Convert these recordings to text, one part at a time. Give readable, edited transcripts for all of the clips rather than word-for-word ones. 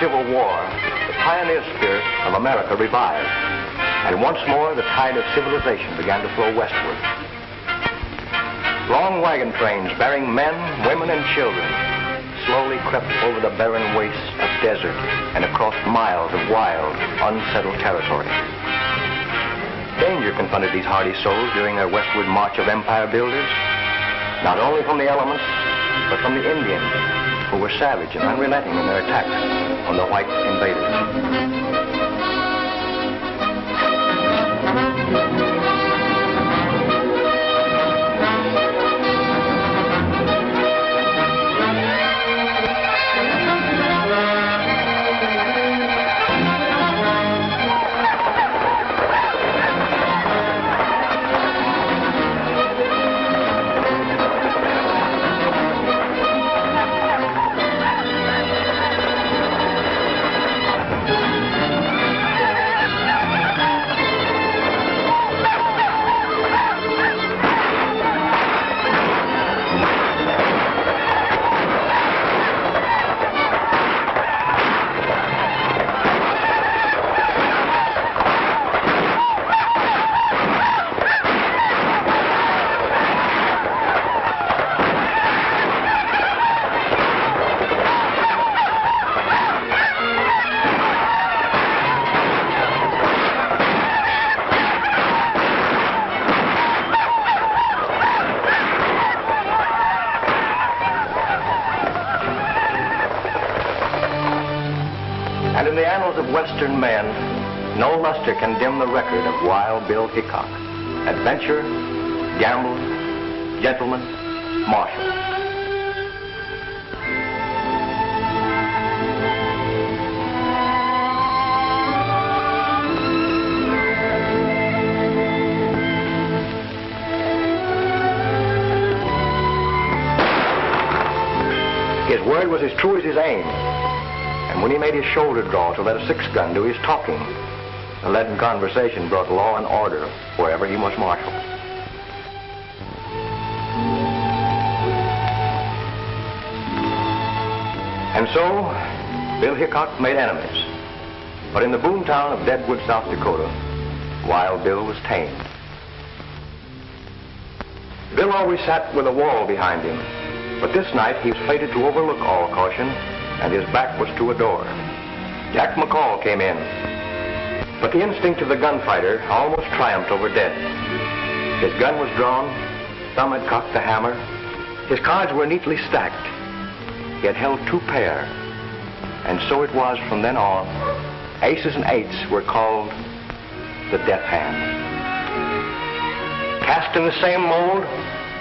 Civil War, the pioneer spirit of America revived, and once more the tide of civilization began to flow westward. Long wagon trains bearing men, women, and children slowly crept over the barren wastes of desert and across miles of wild, unsettled territory. Danger confronted these hardy souls during their westward march of empire builders, not only from the elements, but from the Indians, who were savage and unrelenting in their attacks on the white invaders. And in the annals of Western men, no luster can dim the record of Wild Bill Hickok, adventurer, gambler, gentleman, marshal. His word was as true as his aim. And when he made his shoulder draw to let a six-gun do his talking, the leaden conversation brought law and order wherever he was marshaled. And so, Bill Hickok made enemies. But in the boomtown of Deadwood, South Dakota, Wild Bill was tamed. Bill always sat with a wall behind him, but this night he was fated to overlook all caution, and his back was to a door. Jack McCoy came in, but the instinct of the gunfighter almost triumphed over death. His gun was drawn, thumb had cocked the hammer, his cards were neatly stacked. He had held two pair, and so it was from then on. Aces and eights were called the death hand. Cast in the same mold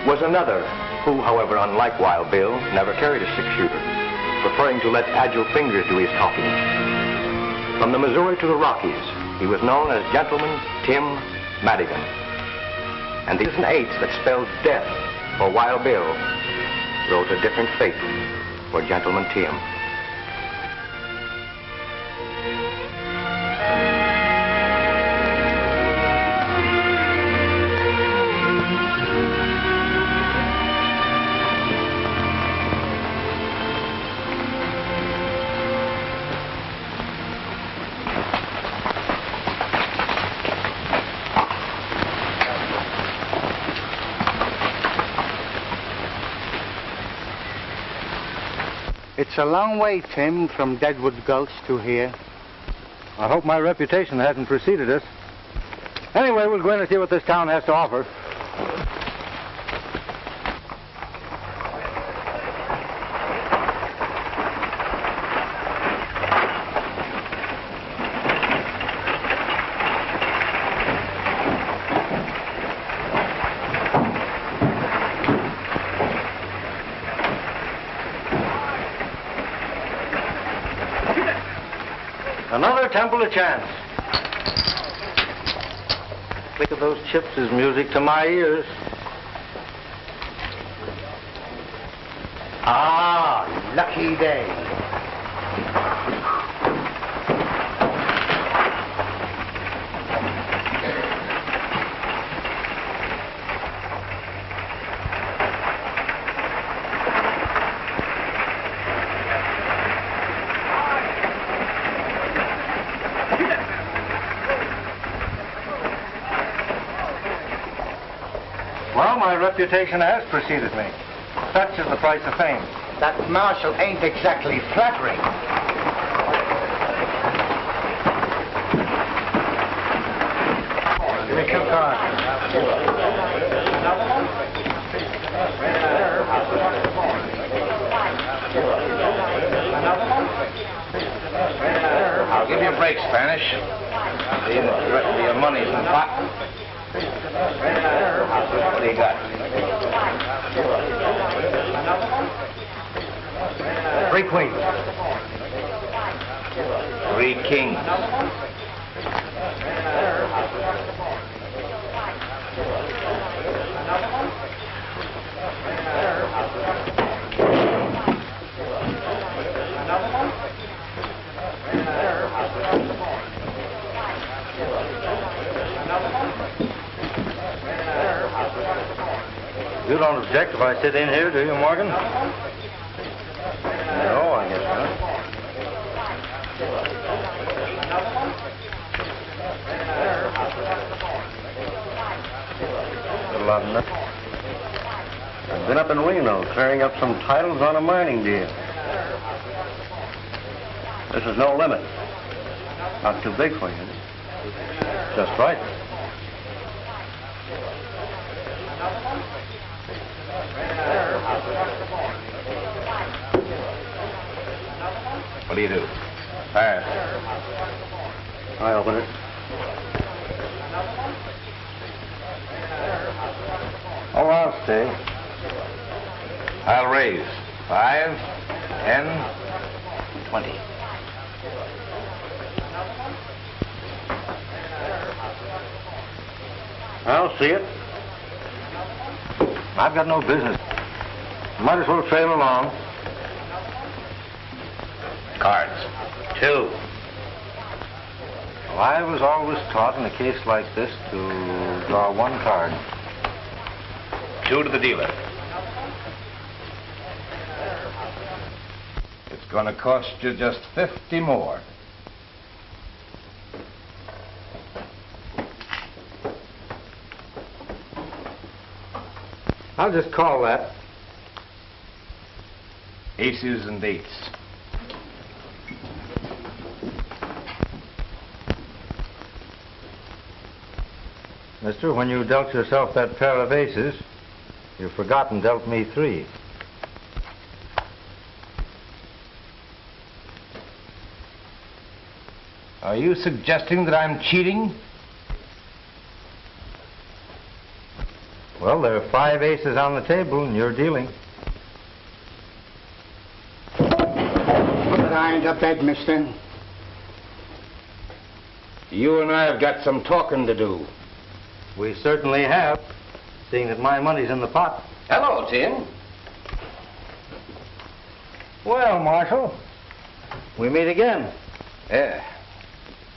was another, who, however, unlike Wild Bill, never carried a six-shooter, preferring to let agile fingers do his talking. From the Missouri to the Rockies, he was known as Gentleman Tim Madigan. And these and eights that spelled death for Wild Bill wrote a different fate for Gentleman Tim. It's a long way, Tim, from Deadwood Gulch to here. I hope my reputation hasn't preceded us. Anyway, we'll go in and see what this town has to offer. Another temple of chance. Click of those chips is music to my ears. Ah, lucky day. Well, my reputation has preceded me. Such is the price of fame. That marshal ain't exactly flattering. Give me 2 cards. I'll give you a break, Spanish. The rest of your money's in the pot. What do you got? 3 queens. 3 kings. You don't object if I sit in here, do you, Morgan? No, I guess not. A lot of nothing. I've been up in Reno clearing up some titles on a mining deal. This is no limit. Not too big for you. Just right. What do you do? Pass. I open it. Oh, I'll stay. I'll raise. 5, 10, 20. I'll see it. I've got no business. Might as well trail along. Cards. 2. Well, I was always taught in a case like this to draw 1 card. 2 to the dealer. It's going to cost you just 50 more. I'll just call that. Aces and 8s. Mister, when you dealt yourself that pair of aces, you forgot and dealt me 3. Are you suggesting that I'm cheating? Well, there are 5 aces on the table, and you're dealing. Put iron to bed, mister. You and I have got some talking to do. We certainly have, seeing that my money's in the pot. Hello, Tim. Well, Marshal, we meet again.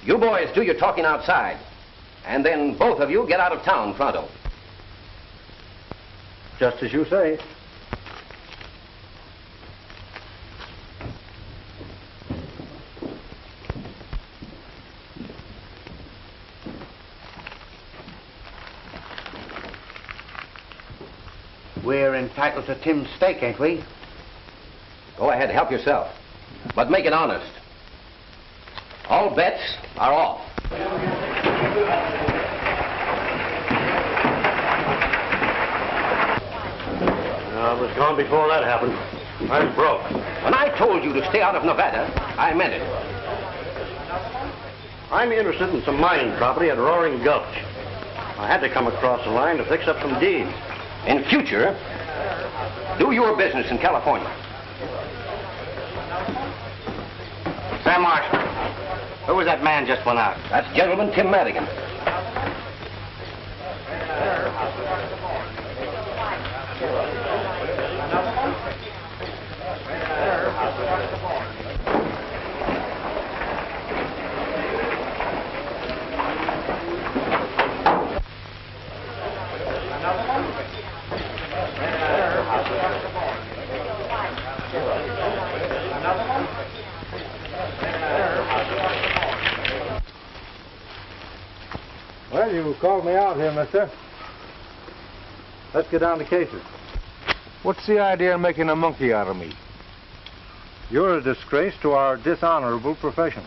You boys do your talking outside, and then both of you get out of town pronto. Just as you say. We're entitled to Tim's stake, ain't we? Go ahead, help yourself. But make it honest. All bets are off. I was gone before that happened. I was broke. When I told you to stay out of Nevada, I meant it. I'm interested in some mining property at Roaring Gulch. I had to come across the line to fix up some deeds. In future, do your business in California. Sam Marshall. Who was that man just went out? That's Gentleman Tim Madigan. Well, you called me out here, mister. Let's get down to cases. What's the idea of making a monkey out of me? You're a disgrace to our dishonorable profession.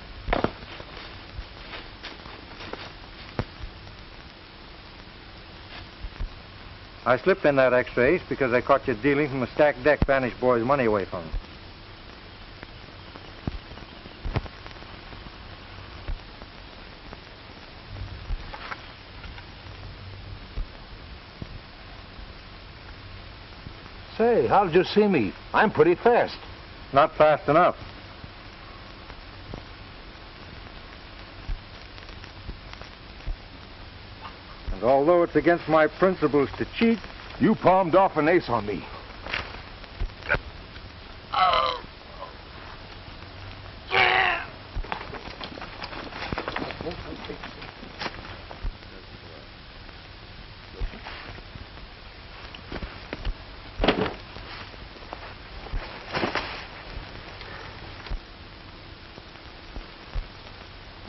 I slipped in that extra ace because I caught you dealing from a stacked deck Spanish boy's money away from him. Say, how did you see me? I'm pretty fast. Not fast enough. And although it's against my principles to cheat, You palmed off an ace on me.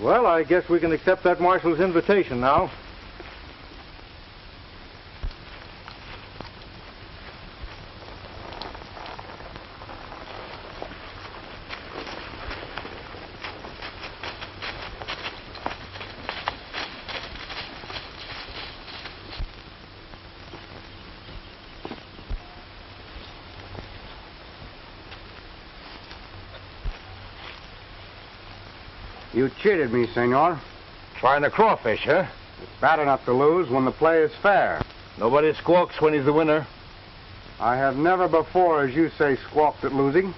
well, I guess we can accept that marshal's invitation now. You cheated me, senor. Trying to crawfish, huh? It's bad enough to lose when the play is fair. Nobody squawks when he's the winner. I have never before, as you say, squawked at losing.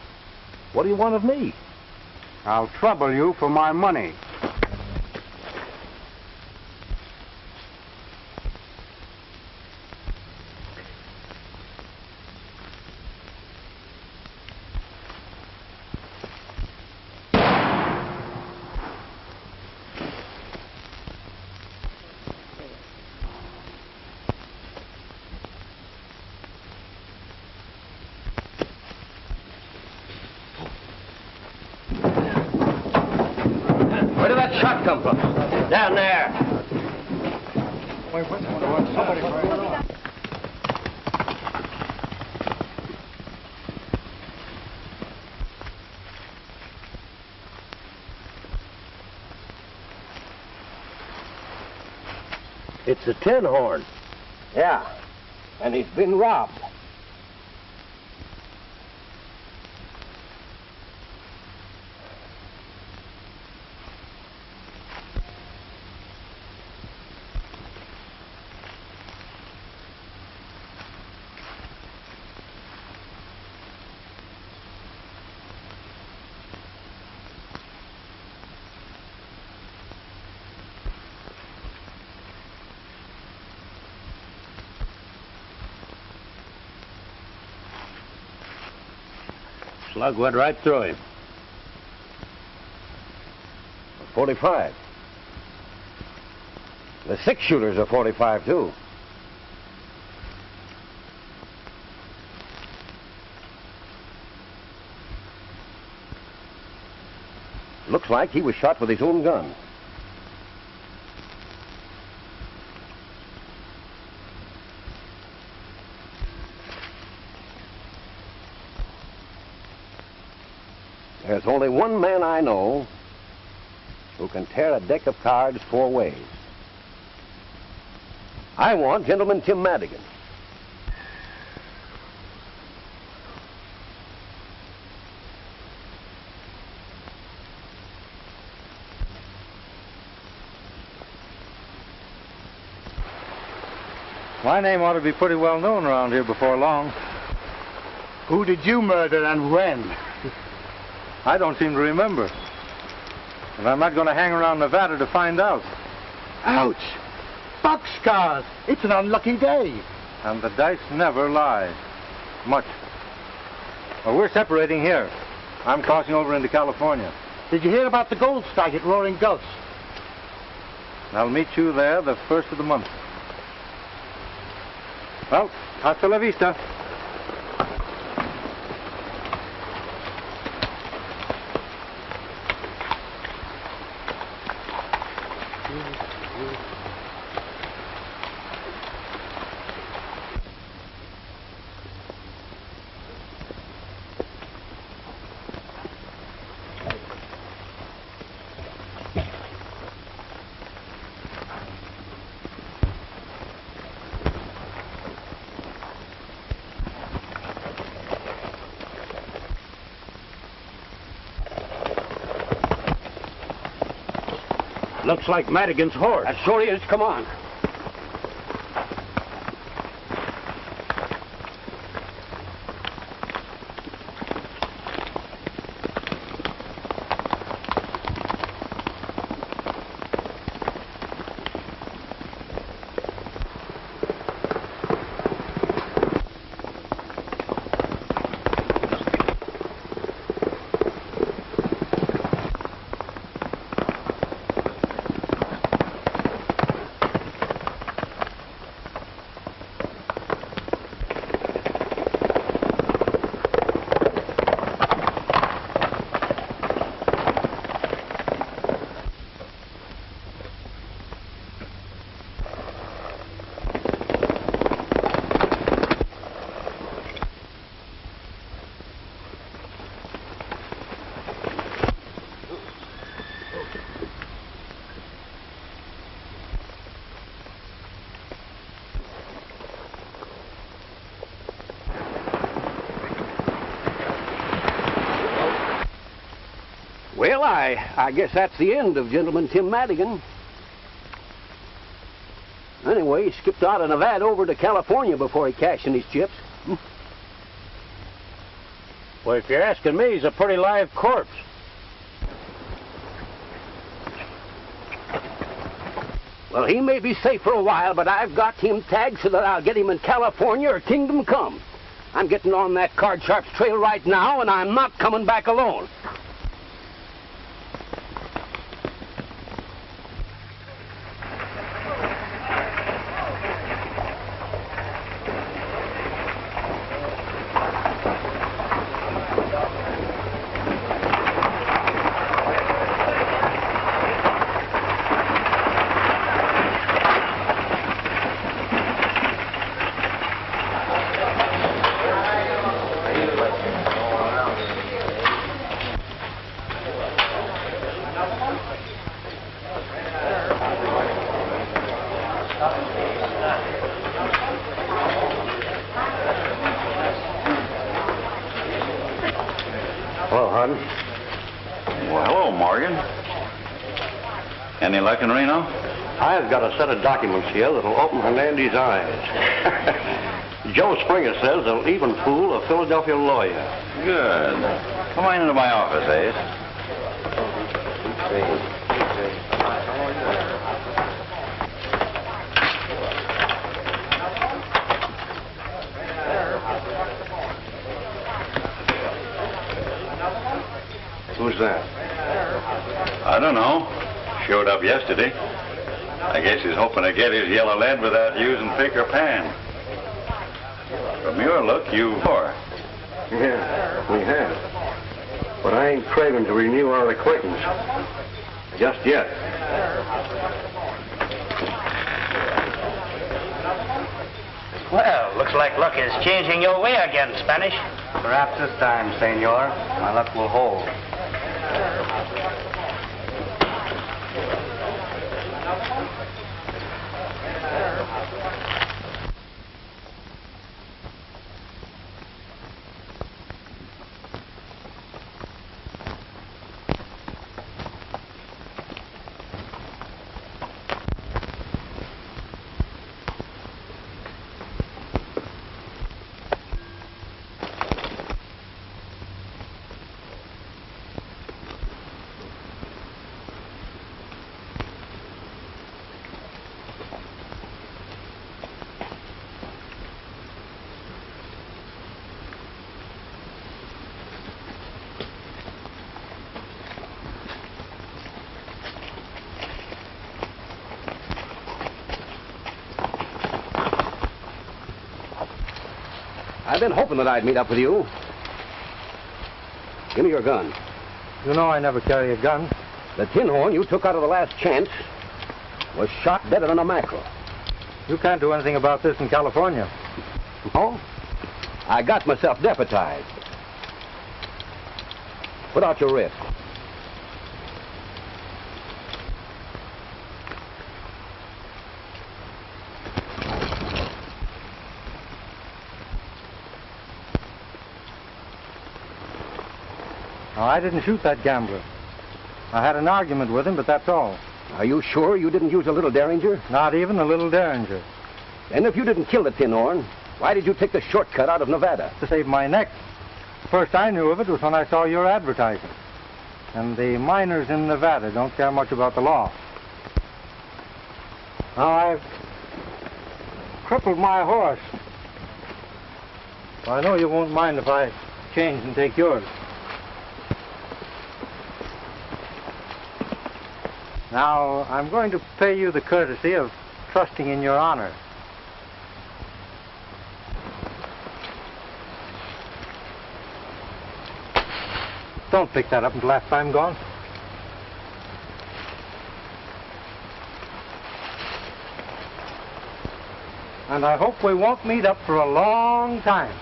What do you want of me? I'll trouble you for my money. Where did that shot come from? Down there. It's a tin horn. Yeah, and he's been robbed. Slug went right through him. 45. The 6-shooters are 45, too. Looks like he was shot with his own gun. There's only one man I know who can tear a deck of cards 4 ways. I want Gentleman Tim Madigan. My name ought to be pretty well known around here before long. Who did you murder and when? I don't seem to remember. And I'm not going to hang around Nevada to find out. Ouch! Boxcars! It's an unlucky day. And the dice never lie. Much. Well, we're separating here. I'm crossing over into California. Did you hear about the gold strike at Roaring Gulch? I'll meet you there the first of the month. Well, hasta la vista. Looks like Madigan's horse. That sure is. Come on. Well, I guess that's the end of Gentleman Tim Madigan. Anyway, he skipped out of Nevada over to California before he cashed in his chips. Well, if you're asking me, he's a pretty live corpse. Well, he may be safe for a while, but I've got him tagged so that I'll get him in California or kingdom come. I'm getting on that Cardsharp's trail right now, and I'm not coming back alone. Hello, hon. Well, hello, Morgan. Any luck in Reno? I've got a set of documents here that'll open Hernandez's eyes. Joe Springer says they'll even fool a Philadelphia lawyer. Good. Come on into my office, Ace. Who's that? I don't know. Showed up yesterday. I guess he's hoping to get his yellow lead without using pick or pan. From your look, you are. Yeah, we have. But I ain't craving to renew our acquaintance. Just yet. Well, looks like luck is changing your way again, Spanish. Perhaps this time, senor, my luck will hold. I've been hoping that I'd meet up with you. Give me your gun. You know I never carry a gun. The tin horn you took out of the last chance was shot deader than a mackerel. You can't do anything about this in California. Oh? I got myself deputized. Put out your wrist. No, I didn't shoot that gambler. I had an argument with him, but that's all. Are you sure you didn't use a little derringer? Not even a little derringer. And if you didn't kill the tin horn, why did you take the shortcut out of Nevada? To save my neck. First I knew of it was when I saw your advertising. And the miners in Nevada don't care much about the law. Now I've crippled my horse. I know you won't mind if I change and take yours. Now, I'm going to pay you the courtesy of trusting in your honor. Don't pick that up until after I'm gone. And I hope we won't meet up for a long time.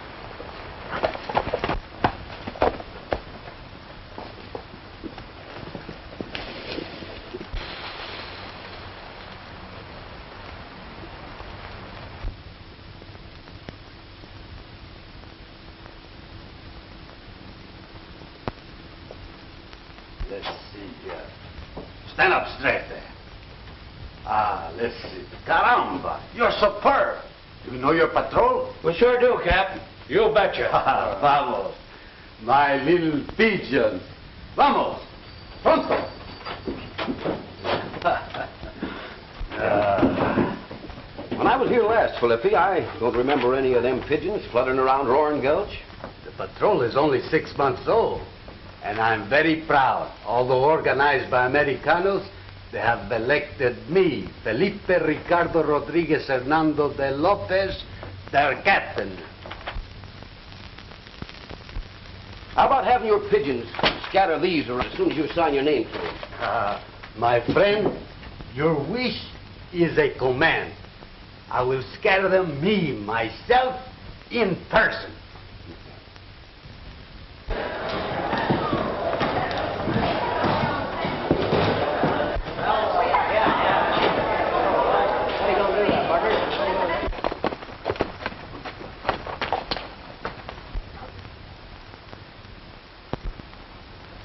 Let's see. Stand up straight there. Let's see. Caramba, you're superb. Do you know your patrol? We sure do, Cap. You betcha. Vamos. My little pigeon. Vamos. Pronto. When I was here last, Felipe, I don't remember any of them pigeons fluttering around Roaring Gulch. The patrol is only 6 months old, and I'm very proud. Although organized by Americanos, they have elected me, Felipe Ricardo Rodriguez Hernando de Lopez, their captain. How about having your pigeons scatter these around as soon as you sign your name to them? My friend, your wish is a command. I will scatter them myself, in person.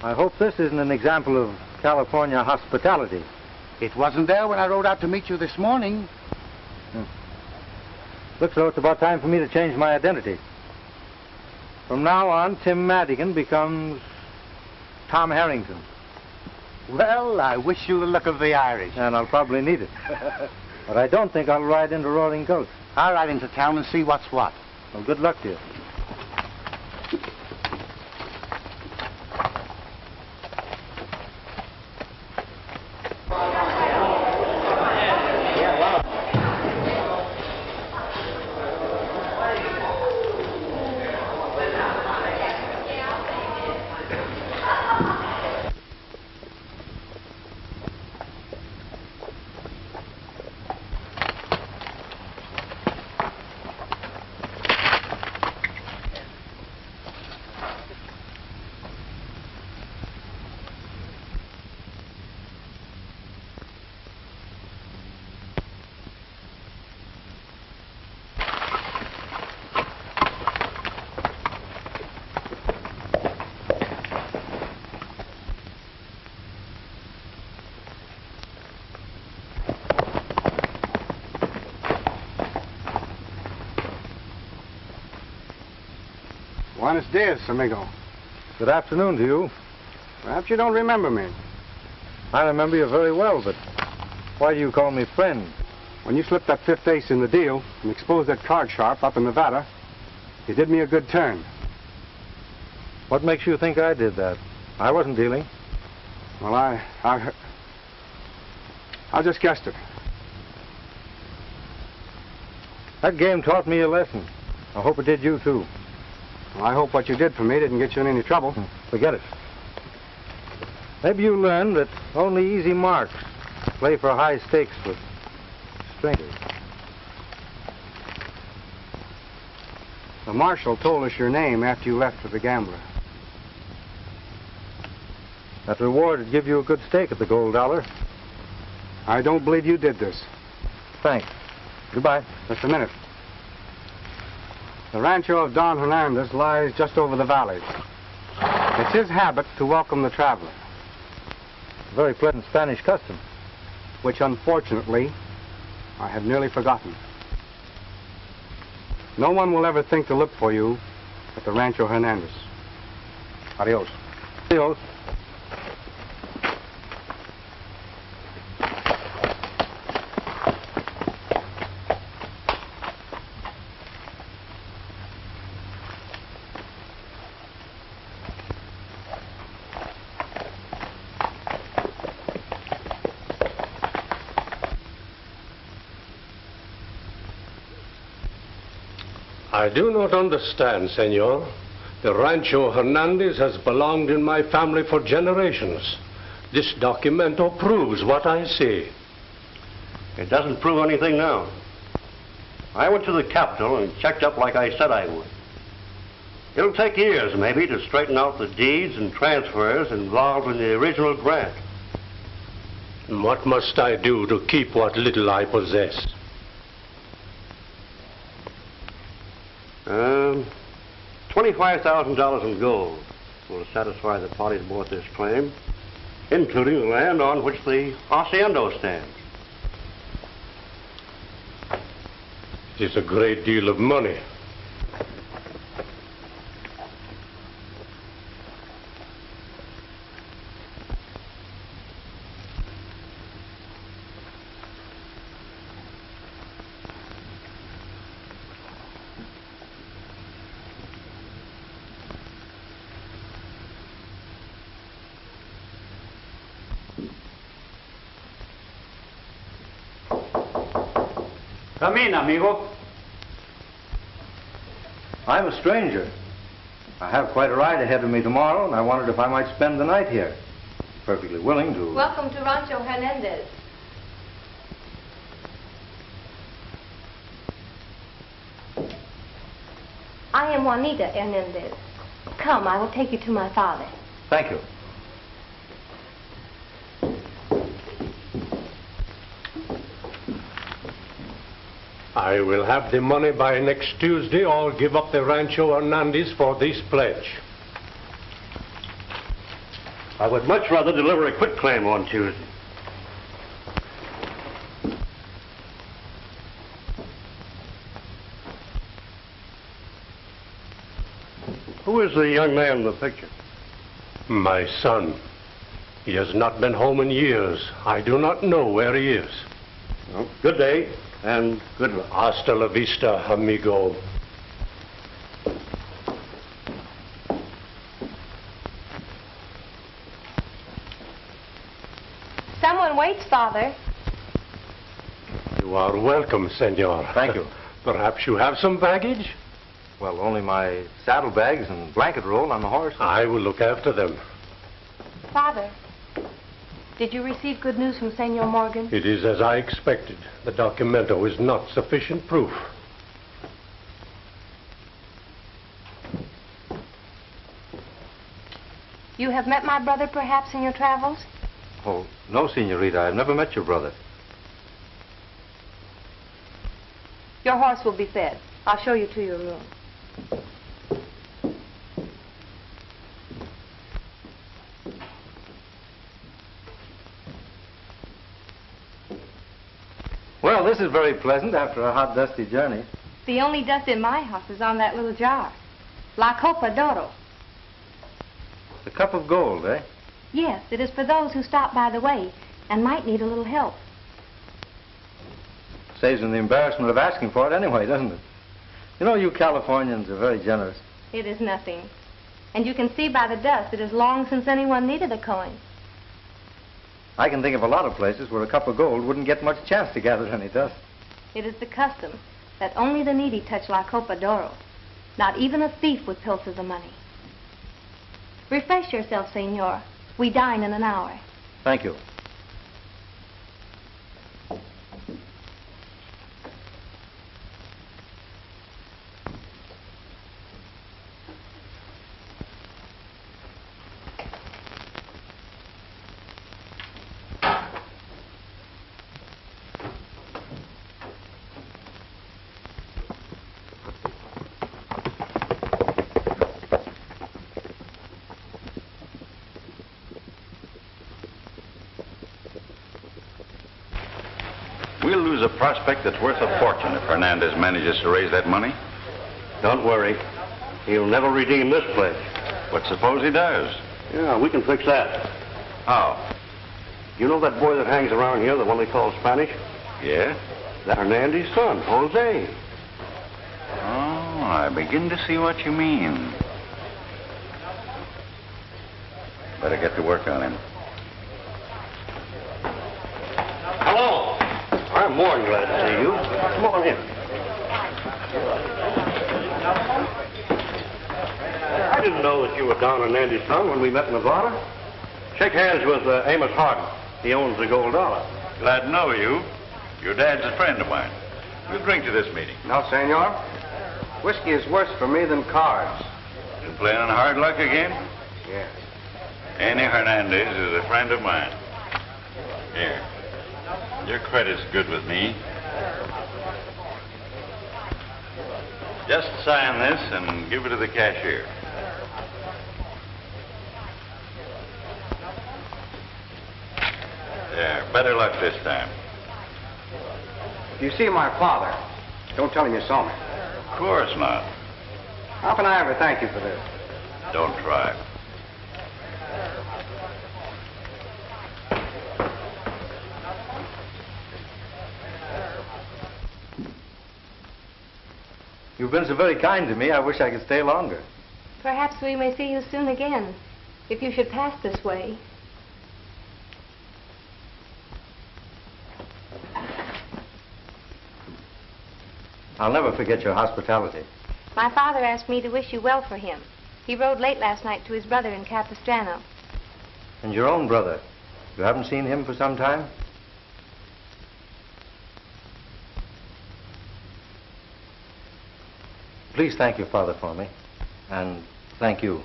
I hope this isn't an example of California hospitality. It wasn't there when I rode out to meet you this morning. Looks though it's about time for me to change my identity. From now on, Tim Madigan becomes Tom Harrington. Well, I wish you the luck of the Irish. And I'll probably need it. But I don't think I'll ride into Roaring Gulch. I'll ride into town and see what's what. Well, good luck to you. Buenos dias, amigo. Good afternoon to you. Perhaps you don't remember me. I remember you very well, but why do you call me friend? When you slipped that fifth ace in the deal and exposed that cardsharp up in Nevada, you did me a good turn. What makes you think I did that? I wasn't dealing. Well, I just guessed it. That game taught me a lesson. I hope it did you, too. Well, I hope what you did for me didn't get you in any trouble. Forget it. Maybe you learned that only easy marks play for high stakes with strangers. The marshal told us your name after you left for the gambler. That reward would give you a good stake at the gold dollar. I don't believe you did this. Thanks. Goodbye. Just a minute. The rancho of Don Hernandez lies just over the valley. It's his habit to welcome the traveler. A very pleasant Spanish custom. which unfortunately I have nearly forgotten. No one will ever think to look for you at the Rancho Hernandez. Adios. Adios. I do not understand, senor. The Rancho Hernandez has belonged in my family for generations. This documento proves what I say. It doesn't prove anything now. I went to the Capitol and checked up like I said I would. It'll take years, maybe, to straighten out the deeds and transfers involved in the original grant. And what must I do to keep what little I possess? $25,000 in gold will satisfy the parties bought this claim, including the land on which the hacienda stands. It is a great deal of money. Come in, amigo. I'm a stranger. I have quite a ride ahead of me tomorrow, and I wondered if I might spend the night here. Perfectly willing to... Welcome to Rancho Hernandez. I am Juanita Hernandez. Come, I will take you to my father. Thank you. I will have the money by next Tuesday or give up the Rancho Hernandez for this pledge. I would much rather deliver a quit claim on Tuesday. Who is the young man in the picture? My son. He has not been home in years. I do not know where he is. Well, good day. And good luck. Hasta la vista, amigo. Someone waits, Father. You are welcome, senor. Thank you. Perhaps you have some baggage? Well, only my saddlebags and blanket roll on the horse. I will look after them. Father, did you receive good news from Senor Morgan? It is as I expected. The documento is not sufficient proof. You have met my brother, perhaps, in your travels? Oh, no, Senorita. I've never met your brother. Your horse will be fed. I'll show you to your room. Well, this is very pleasant after a hot, dusty journey. The only dust in my house is on that little jar. La Copa d'Oro. The cup of gold, eh? Yes, it is for those who stop by the way and might need a little help. Saves them the embarrassment of asking for it anyway, doesn't it? You know, you Californians are very generous. It is nothing. And you can see by the dust it is long since anyone needed a coin. I can think of a lot of places where a cup of gold wouldn't get much chance to gather any dust. It is the custom that only the needy touch La Copa d'Oro. Not even a thief would pilfer the money. Refresh yourself, Senor. We dine in an hour. Thank you. we'll lose a prospect that's worth a fortune if Hernandez manages to raise that money. Don't worry. He'll never redeem this place. But suppose he does? Yeah, we can fix that. How? You know that boy that hangs around here, the one they call Spanish? Yeah? That's Hernandez's son, Jose. Oh, I begin to see what you mean. Better get to work on him. Hello. I'm more than glad to see you. Come on in. I didn't know that you were Don Hernandez's son when we met in Nevada. Shake hands with Amos Hardin. He owns the Gold Dollar. Glad to know you. Your dad's a friend of mine. We'll drink to this meeting. No, senor. Whiskey is worse for me than cards. Been playing on hard luck again? Yes. Annie Hernandez is a friend of mine. Here. Your credit's good with me. Just sign this and give it to the cashier. There, better luck this time. If you see my father, don't tell him you saw me. Of course not. How can I ever thank you for this? Don't try. You've been so very kind to me, I wish I could stay longer. Perhaps we may see you soon again, if you should pass this way. I'll never forget your hospitality. My father asked me to wish you well for him. He rode late last night to his brother in Capistrano. And your own brother. You haven't seen him for some time? Please thank your father for me. And thank you.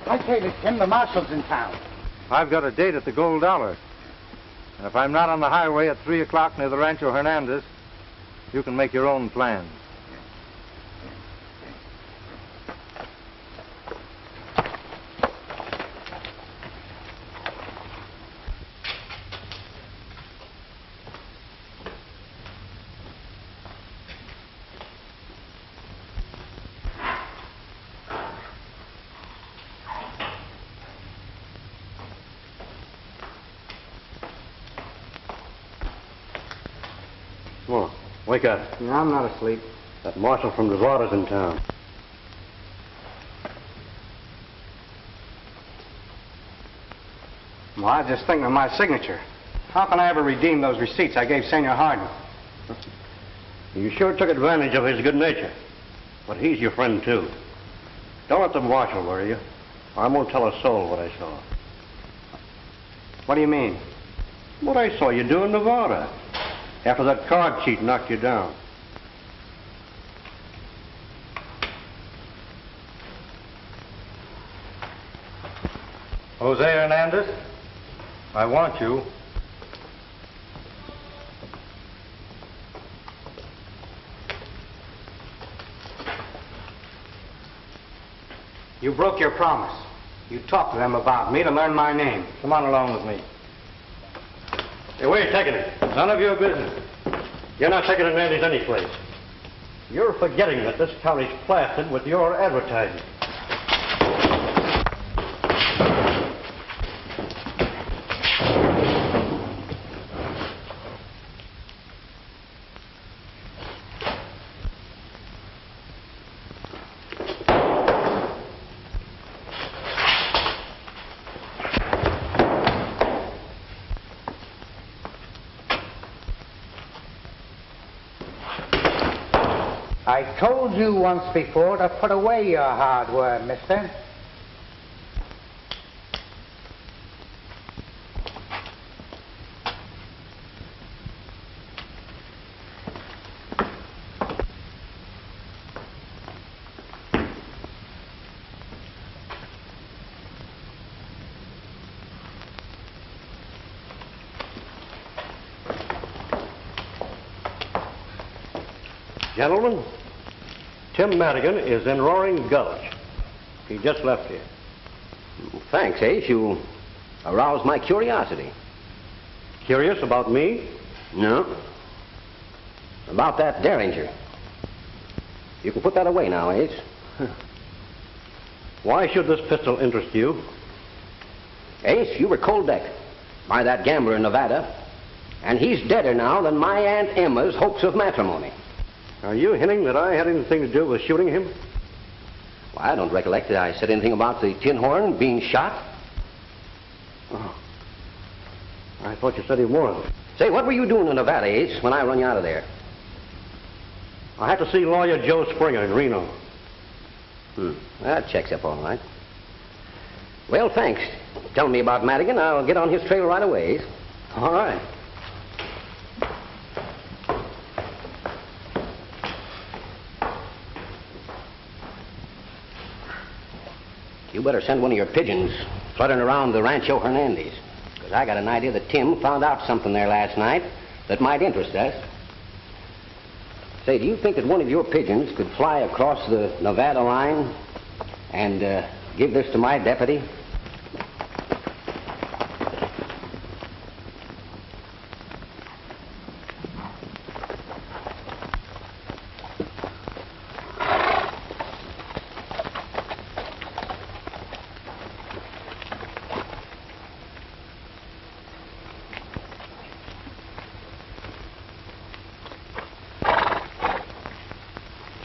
I say this, Tim, the marshal's in town. I've got a date at the Gold Dollar. And if I'm not on the highway at 3 o'clock near the Rancho Hernandez, you can make your own plans. Come on, wake up. No, I'm not asleep. That marshal from Nevada's in town. Well, I was just thinking of my signature. How can I ever redeem those receipts I gave Senor Hardin? You sure took advantage of his good nature. But he's your friend, too. Don't let the marshal worry you. I won't tell a soul what I saw. What do you mean? What I saw you do in Nevada. After that card cheat knocked you down. Jose Hernandez, I want you. You broke your promise. You talked to them about me to learn my name. Come on along with me. Hey, where are you taking it? None of your business. You're not taking Hernandez any place. You're forgetting that this county's plastered with your advertising. I told you once before to put away your hardware, mister. Gentlemen, Tim Madigan is in Roaring Gulch. He just left here. Thanks, Ace. You aroused my curiosity. Curious about me? No. About that Derringer. You can put that away now, Ace. Why should this pistol interest you? Ace, you were cold decked by that gambler in Nevada, and he's deader now than my Aunt Emma's hopes of matrimony. Are you hinting that I had anything to do with shooting him? Well, I don't recollect that I said anything about the tin horn being shot. Oh. I thought you said he was. Say, what were you doing in Nevada, Ace, when I run you out of there? I had to see lawyer Joe Springer in Reno. That checks up all right. Well, thanks. Tell me about Madigan. I'll get on his trail right away. All right. You better send one of your pigeons fluttering around the Rancho Hernandez, because I got an idea that Tim found out something there last night that might interest us. Say, do you think that one of your pigeons could fly across the Nevada line and give this to my deputy?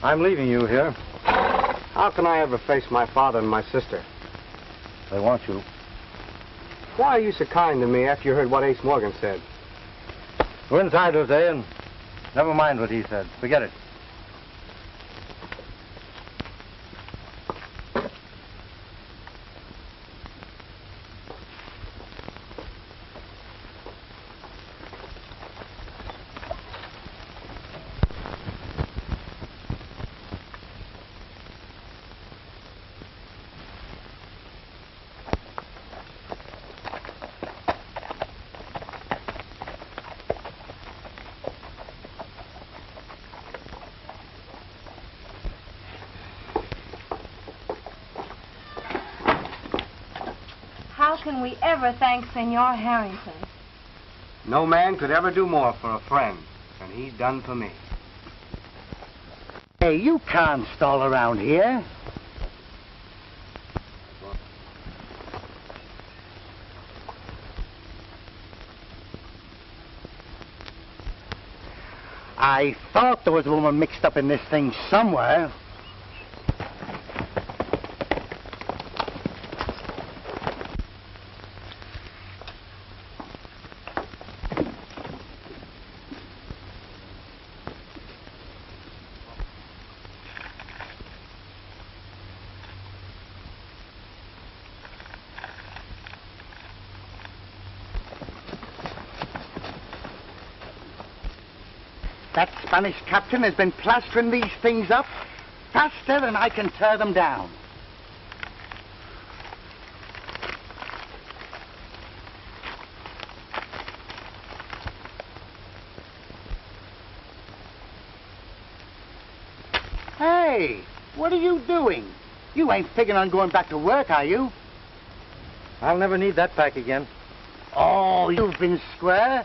I'm leaving you here. How can I ever face my father and my sister? They want you. Why are you so kind to me after you heard what Ace Morgan said? Go inside, Jose, and never mind what he said. Forget it. How can we ever thank Senor Harrington? No man could ever do more for a friend than he's done for me. Hey, you can't stall around here. I thought there was a woman mixed up in this thing somewhere. That Spanish captain has been plastering these things up faster than I can tear them down. Hey, what are you doing? You ain't figuring on going back to work, are you? I'll never need that pack again. Oh, you've been square.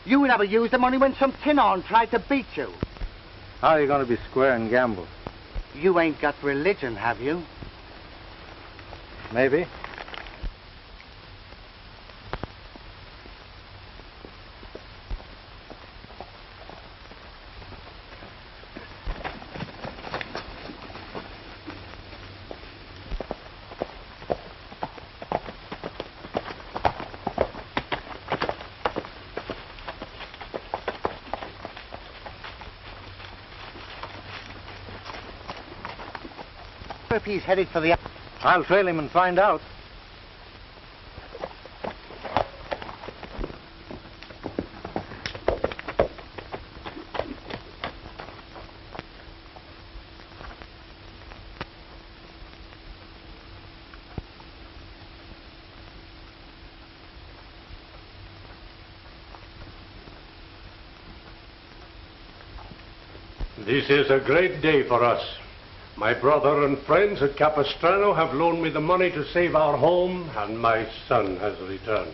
You never used the money when some tin-on tried to beat you. How are you going to be square and gamble? You ain't got religion, have you? Maybe. If he's headed for the... I'll trail him and find out. This is a great day for us. My brother and friends at Capistrano have loaned me the money to save our home, and my son has returned.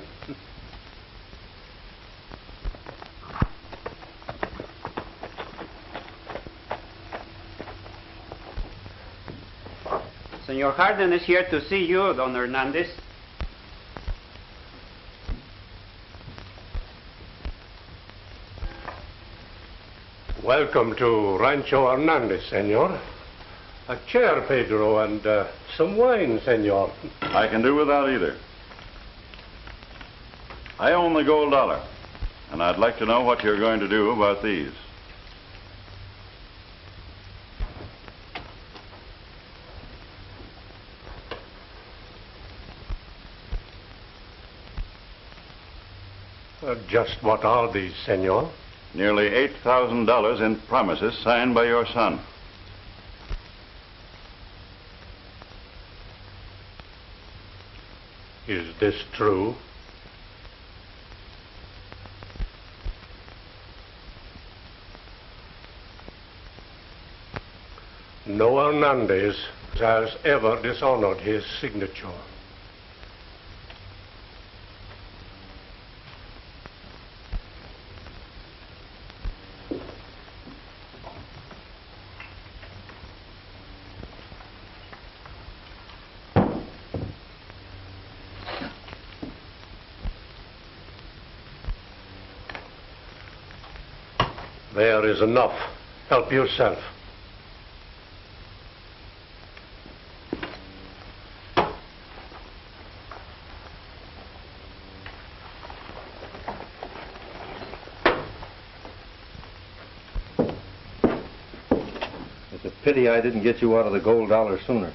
Senor Harden is here to see you, Don Hernandez. Welcome to Rancho Hernandez, senor. A chair, Pedro, and some wine, senor. I can do without either. I own the gold dollar, and I'd like to know what you're going to do about these. Just what are these, senor? Nearly $8,000 in promises signed by your son. Is this true? No Hernandez has ever dishonored his signature. There is enough. Help yourself. It's a pity I didn't get you out of the gold dollar sooner.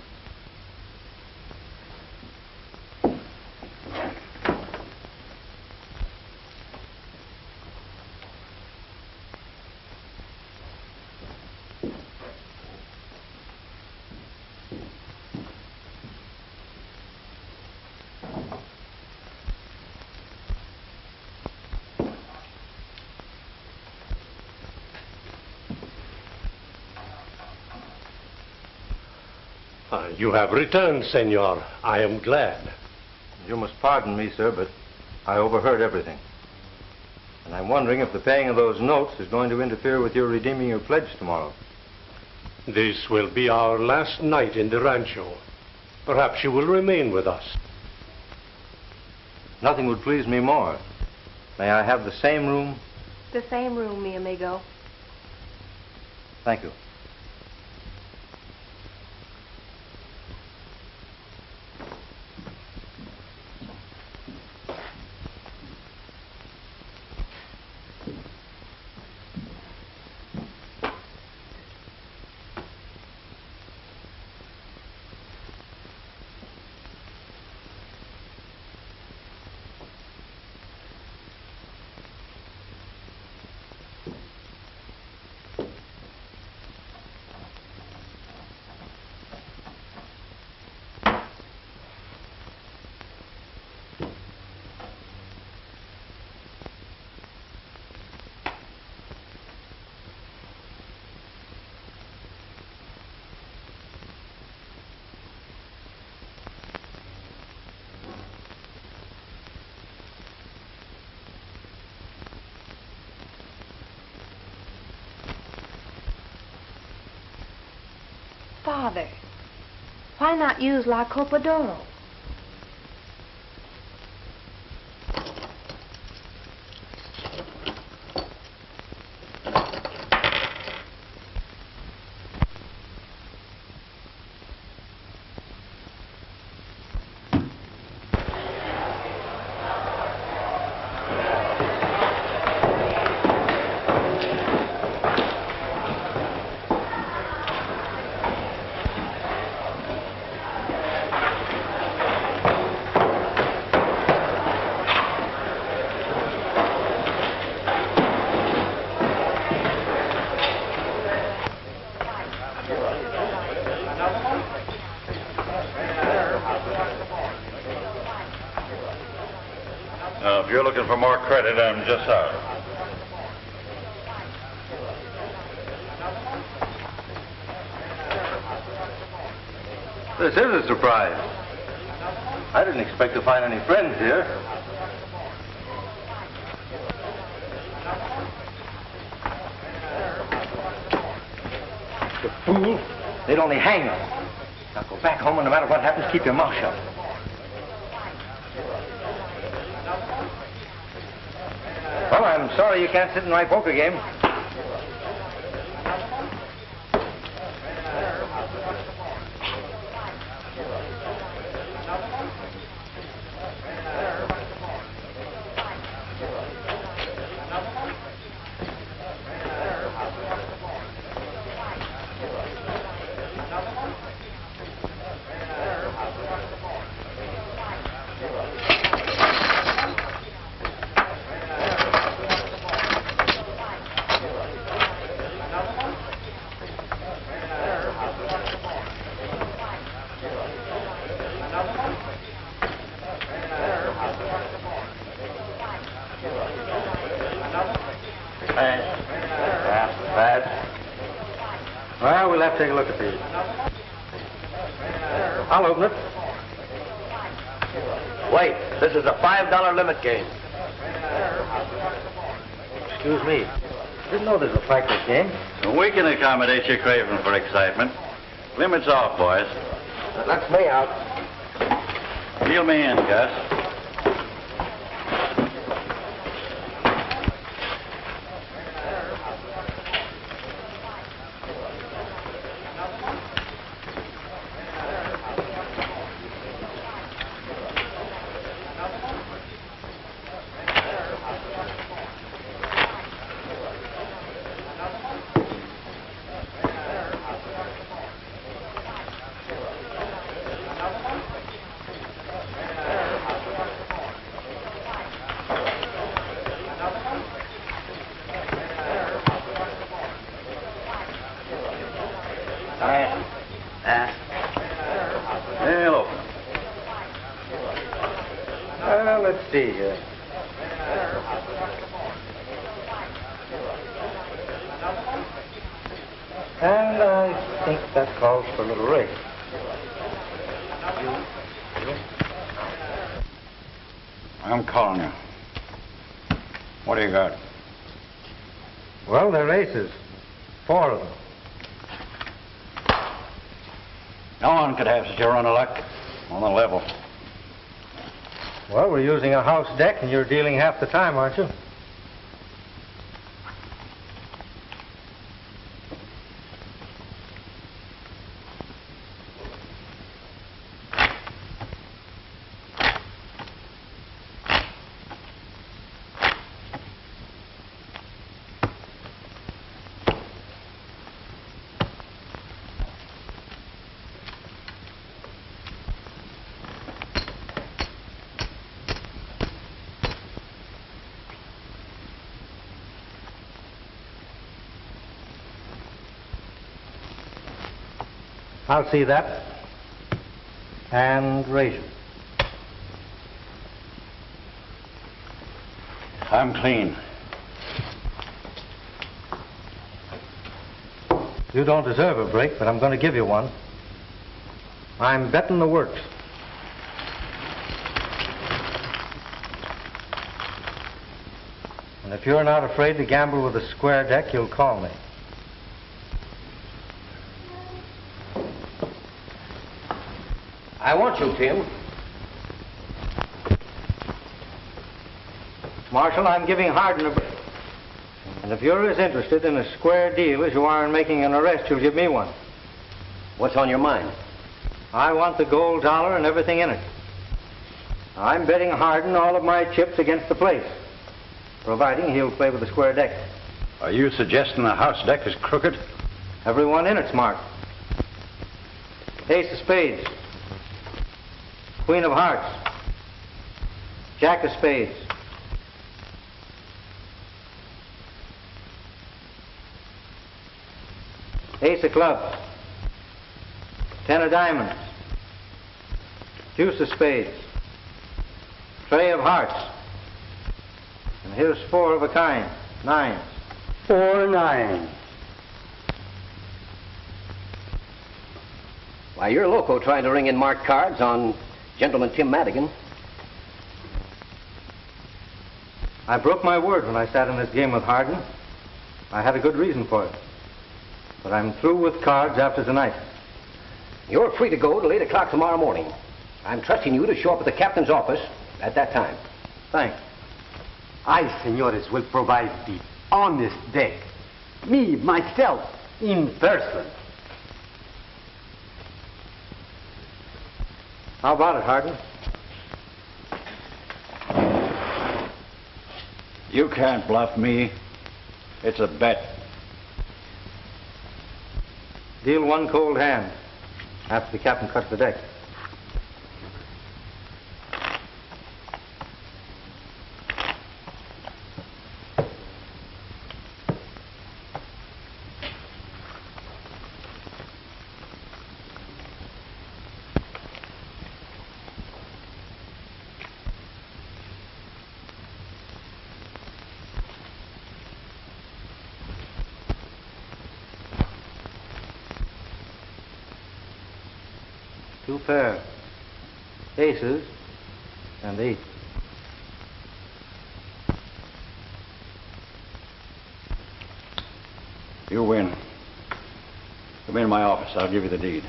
You have returned, senor. I am glad. You must pardon me, sir, but I overheard everything. And I'm wondering if the paying of those notes is going to interfere with your redeeming your pledge tomorrow. This will be our last night in the rancho. Perhaps you will remain with us. Nothing would please me more. May I have the same room? The same room, mi amigo. Thank you. Father, why not use La Copa d'Oro? Now, if you're looking for more credit, I'm just out. This is a surprise. I didn't expect to find any friends here. The fool. They'd only hang us. Now go back home and no matter what happens, keep your mouth shut. Well, I'm sorry you can't sit in my poker game. Well, we'll have to take a look at these. I'll open it. Wait, this is a $5 limit game. Excuse me. Didn't know there's a fight this game. We can accommodate your craving for excitement. Limits off, boys. That's me out. Reel me in, Gus. Hello. Let's see here. And I think that calls for a little race. I'm calling you. What do you got? Well, they're aces. 4 of them. No one could have such a run of luck on the level. Well, we're using a house deck, and you're dealing half the time, aren't you? I'll see that. And raise it. I'm clean. You don't deserve a break, but I'm going to give you one. I'm betting the works. And if you're not afraid to gamble with a square deck, you'll call me. I want you, Tim. Marshal, I'm giving Hardin a break. And if you're as interested in a square deal as you are in making an arrest, you'll give me one. What's on your mind? I want the gold dollar and everything in it. I'm betting Hardin all of my chips against the place, providing he'll play with the square deck. Are you suggesting the house deck is crooked? Everyone in it's marked. Ace of spades. Queen of hearts. Jack of spades. Ace of clubs. 10 of diamonds. Deuce of spades. Trey of hearts. And here's 4 of a kind. 9s. 4 9s. Why, you're loco trying to ring in marked cards on Gentleman Tim Madigan. I broke my word when I sat in this game with Hardin. I had a good reason for it. But I'm through with cards after tonight. You're free to go till 8 o'clock tomorrow morning. I'm trusting you to show up at the captain's office at that time. Thanks. I, senores, will provide the honest deck. Me, myself, in person. How about it, Hardin? You can't bluff me. It's a bet. Deal one cold hand after the captain cuts the deck. Two pair. Aces and 8. You win. Come in my office. I'll give you the deed.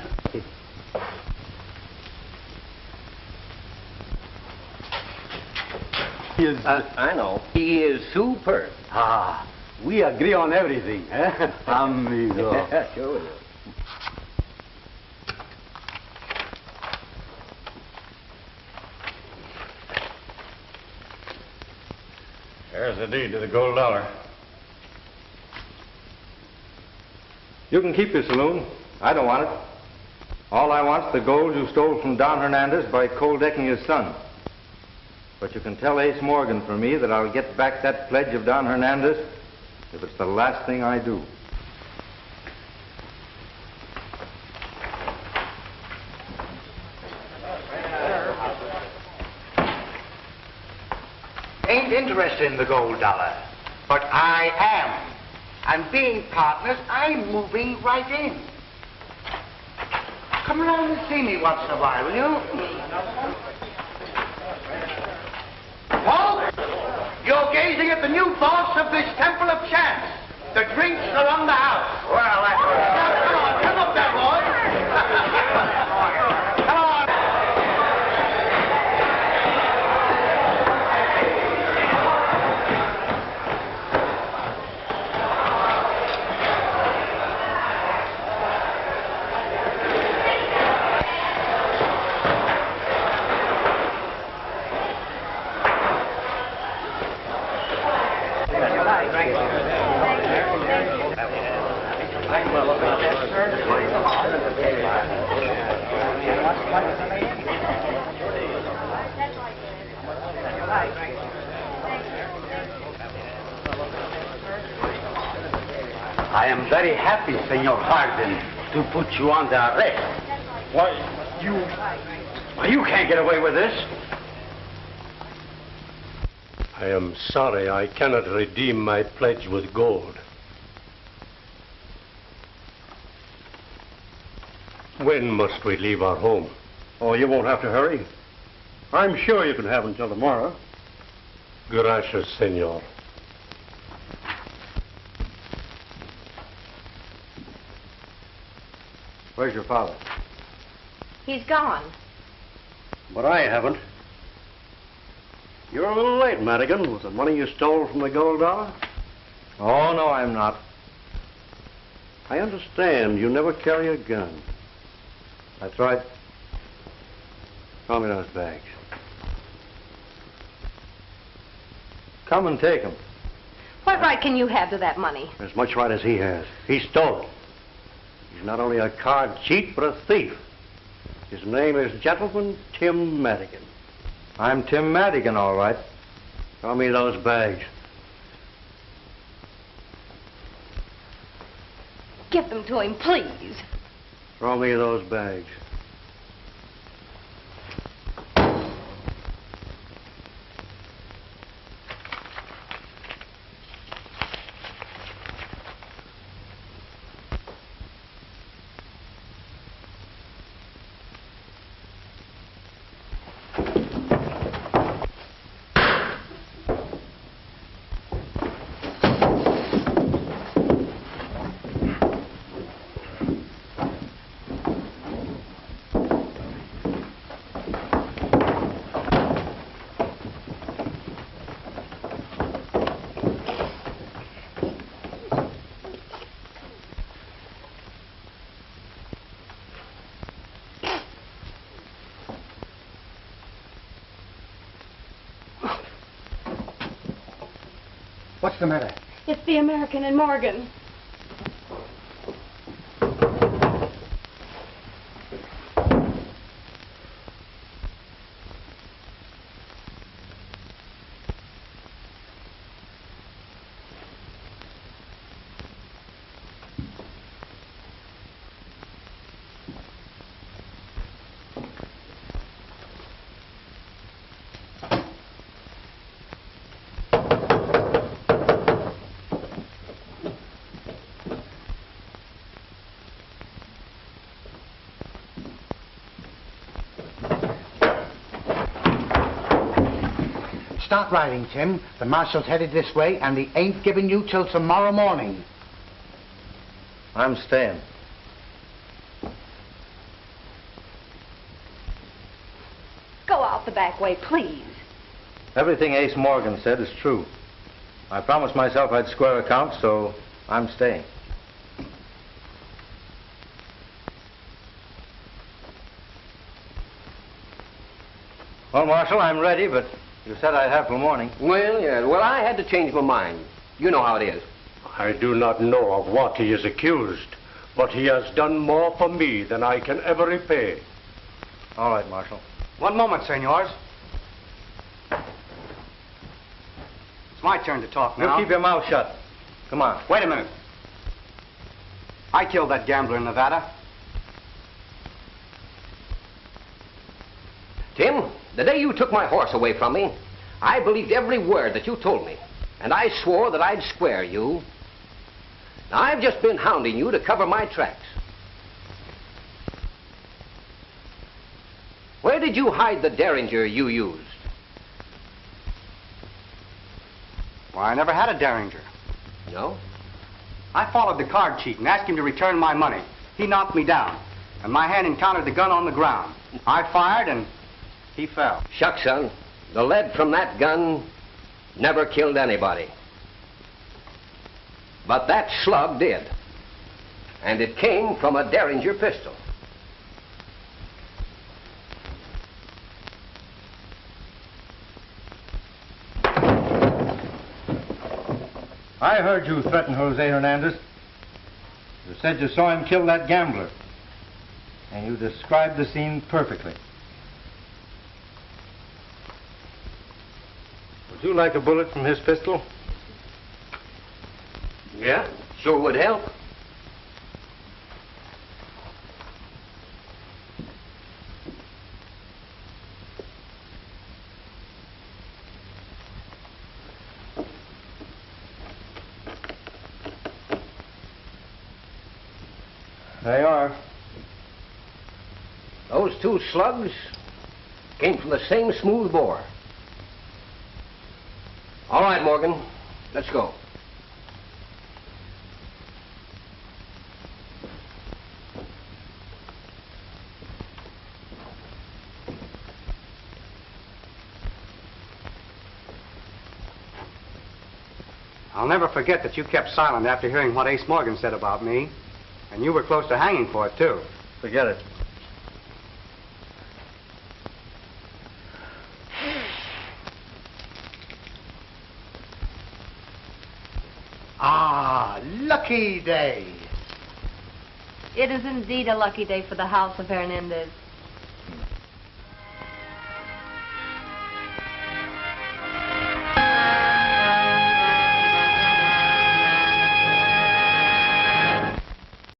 I know. He is superb. Ah, we agree on everything, eh? Amigo. Sure we do. There's the deed to the gold dollar. You can keep your saloon. I don't want it. All I want's the gold you stole from Don Hernandez by cold decking his son. But you can tell Ace Morgan for me that I'll get back that pledge of Don Hernandez if it's the last thing I do. Ain't interested in the gold dollar, but I am. And being partners, I'm moving right in. Come around and see me once in a while, will you? Paul, you're gazing at the new boss of this Temple of Chance. The drinks are on the house. Well, that's right. Come on, come up there, boy. Come on. I am very happy, Senor Hardin, to put you under arrest. Why, you can't get away with this. I am sorry I cannot redeem my pledge with gold. When must we leave our home? Oh, you won't have to hurry. I'm sure you can have until tomorrow. Gracias, senor. Where's your father? He's gone. But I haven't. You're a little late, Madigan, with the money you stole from the gold dollar. Oh, no, I'm not. I understand you never carry a gun. That's right. Throw me those bags. Come and take them. What right can you have to that money? As much right as he has. He stole it. He's not only a card cheat, but a thief. His name is Gentleman Tim Madigan. I'm Tim Madigan, all right. Throw me those bags. Give them to him, please. Throw me those bags. What's the matter? It's the American and Morgan. Start riding, Tim. The marshal's headed this way, and he ain't giving you till tomorrow morning. I'm staying. Go out the back way, please. Everything Ace Morgan said is true. I promised myself I'd square accounts, so I'm staying. Well, Marshal, I'm ready, but you said I'd have till morning. Well, yeah. Well, I had to change my mind. You know how it is. I do not know of what he is accused, but he has done more for me than I can ever repay. All right, Marshal. One moment, senors. It's my turn to talk now. You keep your mouth shut. Come on. Wait a minute. I killed that gambler in Nevada. Tim, the day you took my horse away from me, I believed every word that you told me, and I swore that I'd square you. Now, I've just been hounding you to cover my tracks. Where did you hide the derringer you used? Well, I never had a derringer. No? I followed the card cheat and asked him to return my money. He knocked me down, and my hand encountered the gun on the ground. I fired, and he fell. Shucks, son. The lead from that gun never killed anybody. But that slug did. And it came from a derringer pistol. I heard you threaten Jose Hernandez. You said you saw him kill that gambler. And you described the scene perfectly. Would you like a bullet from his pistol? Yeah, sure would help. They are. Those two slugs came from the same smooth bore. All right, Morgan, let's go. I'll never forget that you kept silent after hearing what Ace Morgan said about me. And you were close to hanging for it, too. Forget it. Ah, lucky day. It is indeed a lucky day for the house of Hernandez.